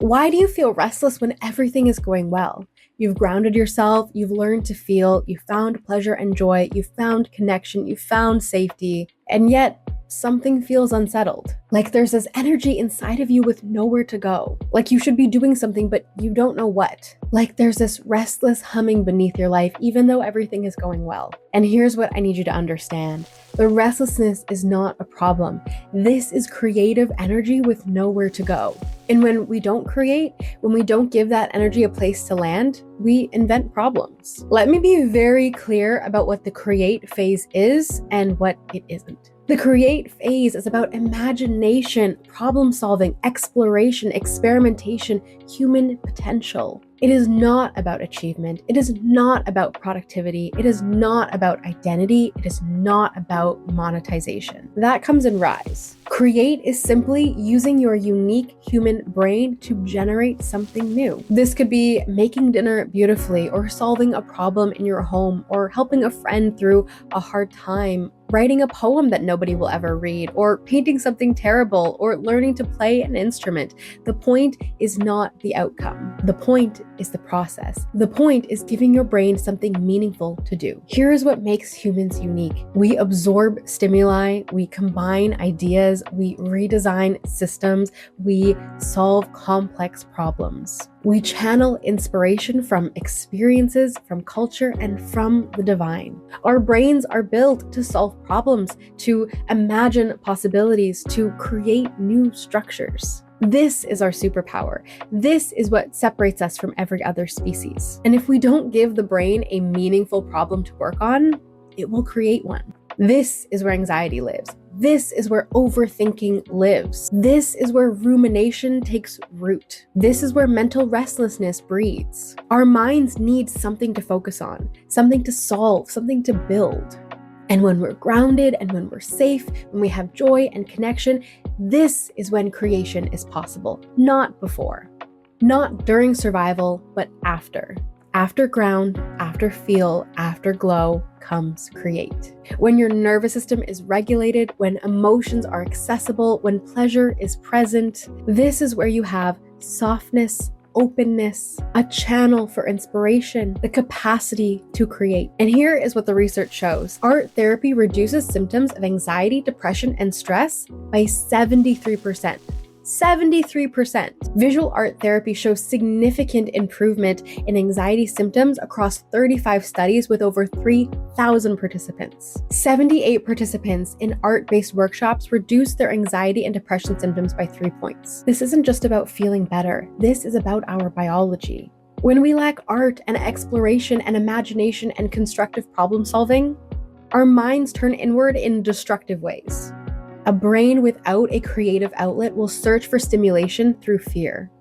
Why do you feel restless when everything is going well? You've grounded yourself, you've learned to feel, you've found pleasure and joy, you've found connection, you've found safety, and yet something feels unsettled. Like there's this energy inside of you with nowhere to go. Like you should be doing something, but you don't know what. Like there's this restless humming beneath your life, even though everything is going well. And here's what I need you to understand. The restlessness is not a problem. This is creative energy with nowhere to go. And when we don't create, when we don't give that energy a place to land, we invent problems. Let me be very clear about what the create phase is and what it isn't. The create phase is about imagination, problem solving, exploration, experimentation, human potential. It is not about achievement. It is not about productivity. It is not about identity. It is not about monetization. That comes in rise. Create is simply using your unique human brain to generate something new. This could be making dinner beautifully, or solving a problem in your home, or helping a friend through a hard time, writing a poem that nobody will ever read, or painting something terrible, or learning to play an instrument. The point is not the outcome. The point is the process. The point is giving your brain something meaningful to do. Here's what makes humans unique. We absorb stimuli, we combine ideas, we redesign systems, we solve complex problems. We channel inspiration from experiences, from culture, and from the divine. Our brains are built to solve problems, to imagine possibilities, to create new structures. This is our superpower. This is what separates us from every other species. And if we don't give the brain a meaningful problem to work on, it will create one. This is where anxiety lives. This is where overthinking lives. This is where rumination takes root. This is where mental restlessness breeds. Our minds need something to focus on, something to solve, something to build. And when we're grounded and when we're safe, when we have joy and connection, this is when creation is possible, not before. Not during survival, but after. After ground, after feel, after glow comes create. When your nervous system is regulated, when emotions are accessible, when pleasure is present, this is where you have softness, openness, a channel for inspiration, the capacity to create. And here is what the research shows. Art therapy reduces symptoms of anxiety, depression, and stress by 73%. 73%. Visual art therapy shows significant improvement in anxiety symptoms across 35 studies with over 3,000 participants. 78 participants in art-based workshops reduced their anxiety and depression symptoms by 3 points. This isn't just about feeling better. This is about our biology. When we lack art and exploration and imagination and constructive problem solving, our minds turn inward in destructive ways. A brain without a creative outlet will search for stimulation through fear.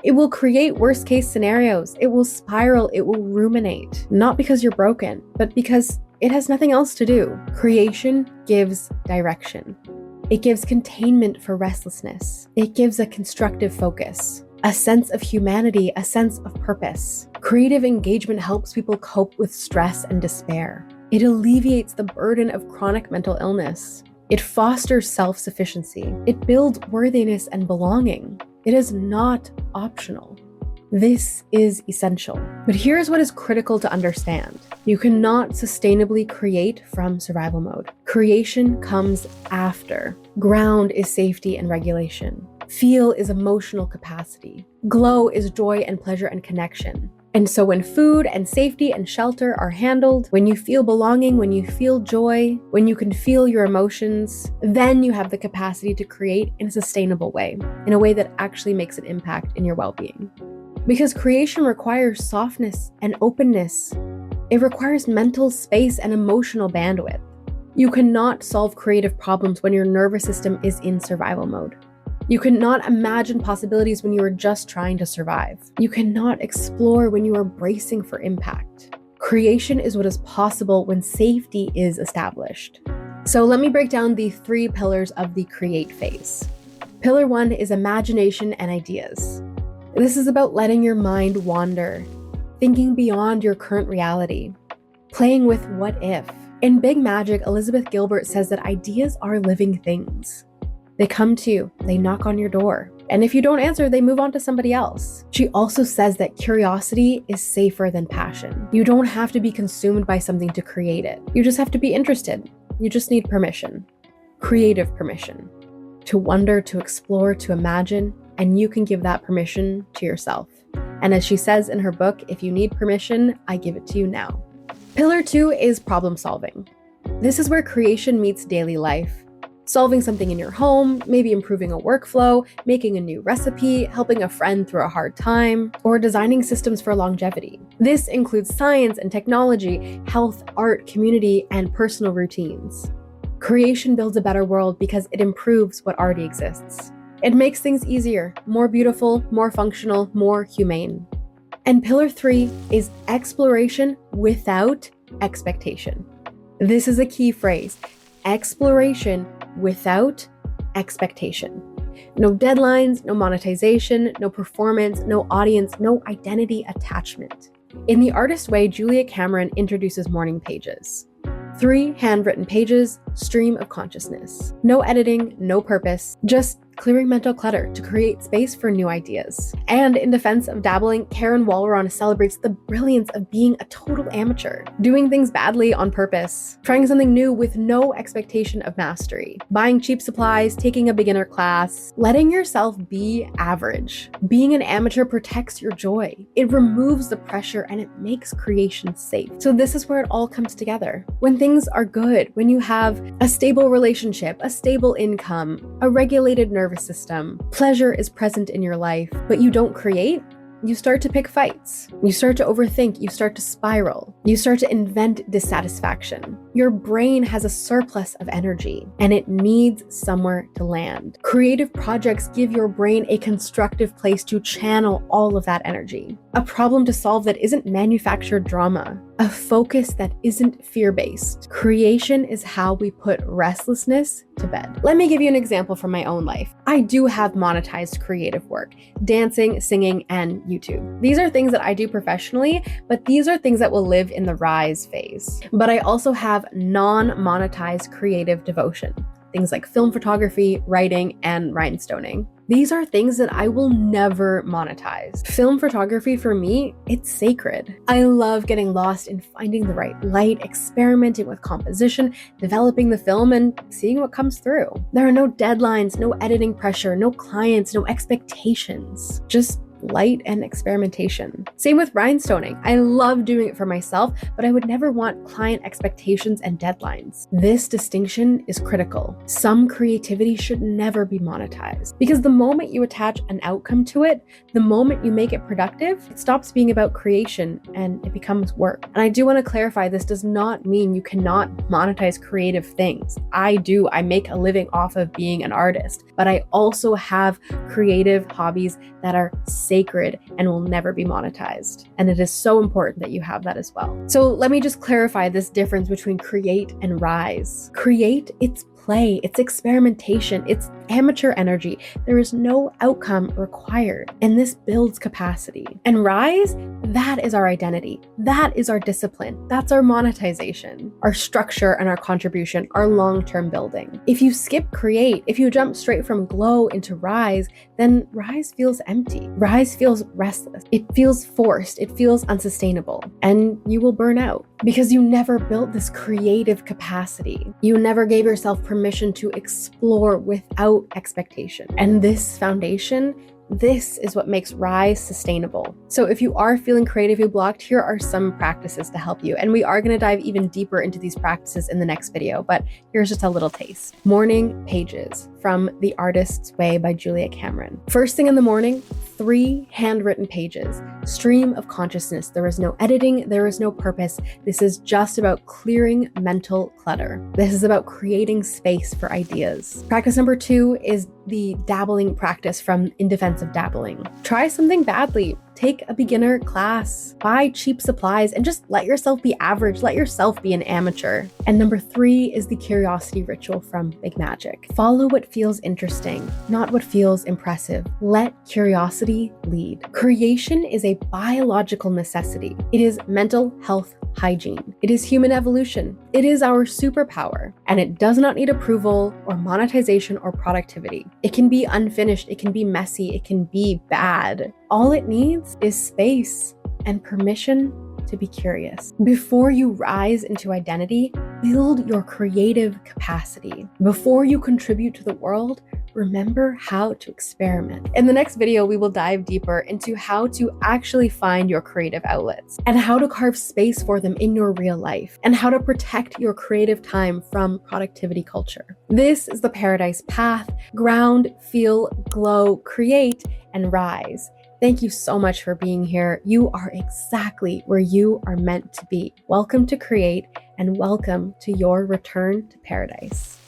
It will create worst-case scenarios. It will spiral. It will ruminate. Not because you're broken, but because it has nothing else to do. Creation gives direction. It gives containment for restlessness. It gives a constructive focus, a sense of humanity, a sense of purpose. Creative engagement helps people cope with stress and despair. It alleviates the burden of chronic mental illness. It fosters self-sufficiency. It builds worthiness and belonging. It is not optional. This is essential. But here's what is critical to understand. You cannot sustainably create from survival mode. Creation comes after. Ground is safety and regulation. Feel is emotional capacity. Glow is joy and pleasure and connection. And so when food and safety and shelter are handled, when you feel belonging, when you feel joy, when you can feel your emotions, then you have the capacity to create in a sustainable way, in a way that actually makes an impact in your well-being. Because creation requires softness and openness. It requires mental space and emotional bandwidth. You cannot solve creative problems when your nervous system is in survival mode. You cannot imagine possibilities when you are just trying to survive. You cannot explore when you are bracing for impact. Creation is what is possible when safety is established. So let me break down the 3 pillars of the create phase. Pillar 1 is imagination and ideas. This is about letting your mind wander, thinking beyond your current reality, playing with what if. In Big Magic, Elizabeth Gilbert says that ideas are living things. They come to you, they knock on your door. And if you don't answer, they move on to somebody else. She also says that curiosity is safer than passion. You don't have to be consumed by something to create it. You just have to be interested. You just need permission. Creative permission. To wonder, to explore, to imagine, and you can give that permission to yourself. And as she says in her book, if you need permission, I give it to you now. Pillar 2 is problem solving. This is where creation meets daily life. Solving something in your home, maybe improving a workflow, making a new recipe, helping a friend through a hard time, or designing systems for longevity. This includes science and technology, health, art, community, and personal routines. Creation builds a better world because it improves what already exists. It makes things easier, more beautiful, more functional, more humane. And pillar 3 is exploration without expectation. This is a key phrase. Exploration without expectation. No deadlines, no monetization, no performance, no audience, no identity attachment. In The Artist Way, Julia Cameron introduces morning pages. 3 handwritten pages, stream of consciousness. No editing, no purpose, just clearing mental clutter to create space for new ideas. And in defense of dabbling, Karen Walleron celebrates the brilliance of being a total amateur, doing things badly on purpose, trying something new with no expectation of mastery, buying cheap supplies, taking a beginner class, letting yourself be average. Being an amateur protects your joy. It removes the pressure and it makes creation safe. So this is where it all comes together. When things are good, when you have a stable relationship, a stable income, a regulated nervous system, pleasure is present in your life, but you don't create, you start to pick fights. You start to overthink. You start to spiral. You start to invent dissatisfaction. Your brain has a surplus of energy and it needs somewhere to land. Creative projects give your brain a constructive place to channel all of that energy. A problem to solve that isn't manufactured drama. A focus that isn't fear-based. Creation is how we put restlessness to bed. Let me give you an example from my own life. I do have monetized creative work, dancing, singing, and YouTube. These are things that I do professionally, but these are things that will live in the rise phase. But I also have non-monetized creative devotion. Things like film photography, writing, and rhinestoning. These are things that I will never monetize. Film photography for me, it's sacred. I love getting lost in finding the right light, experimenting with composition, developing the film, and seeing what comes through. There are no deadlines, no editing pressure, no clients, no expectations. Just light and experimentation. Same with rhinestoning. I love doing it for myself, but I would never want client expectations and deadlines. This distinction is critical. Some creativity should never be monetized because the moment you attach an outcome to it, the moment you make it productive, it stops being about creation and it becomes work. And I do want to clarify, this does not mean you cannot monetize creative things. I make a living off of being an artist, but I also have creative hobbies that are sacred and will never be monetized. And it is so important that you have that as well. So let me just clarify this difference between create and rise. Create, it's play, it's experimentation, it's amateur energy. There is no outcome required, and this builds capacity. And rise, that is our identity. That is our discipline. That's our monetization, our structure and our contribution, our long-term building. If you skip create, if you jump straight from glow into rise, then rise feels empty. Rise feels restless. It feels forced. It feels unsustainable, and you will burn out because you never built this creative capacity. You never gave yourself permission to explore without expectation. And this foundation, this is what makes rise sustainable. So if you are feeling creatively blocked, here are some practices to help you. And we are going to dive even deeper into these practices in the next video, but here's just a little taste. Morning pages from The Artist's Way by Julia Cameron. First thing in the morning, 3 handwritten pages. Stream of consciousness. There is no editing. There is no purpose. This is just about clearing mental clutter. This is about creating space for ideas. Practice number 2 is the dabbling practice from In Defense of Dabbling. Try something badly. Take a beginner class, buy cheap supplies, and just let yourself be average. Let yourself be an amateur. And number 3 is the curiosity ritual from Big Magic. Follow what feels interesting, not what feels impressive. Let curiosity lead. Creation is a biological necessity. It is mental health hygiene. It is human evolution. It is our superpower, and it does not need approval or monetization or productivity. It can be unfinished, it can be messy, it can be bad. All it needs is space and permission to be curious. Before you rise into identity, build your creative capacity. Before you contribute to the world, remember how to experiment. In the next video, we will dive deeper into how to actually find your creative outlets and how to carve space for them in your real life and how to protect your creative time from productivity culture. This is the Paradise Path. Ground, feel, glow, create, and rise. Thank you so much for being here. You are exactly where you are meant to be. Welcome to Create, and welcome to your return to paradise.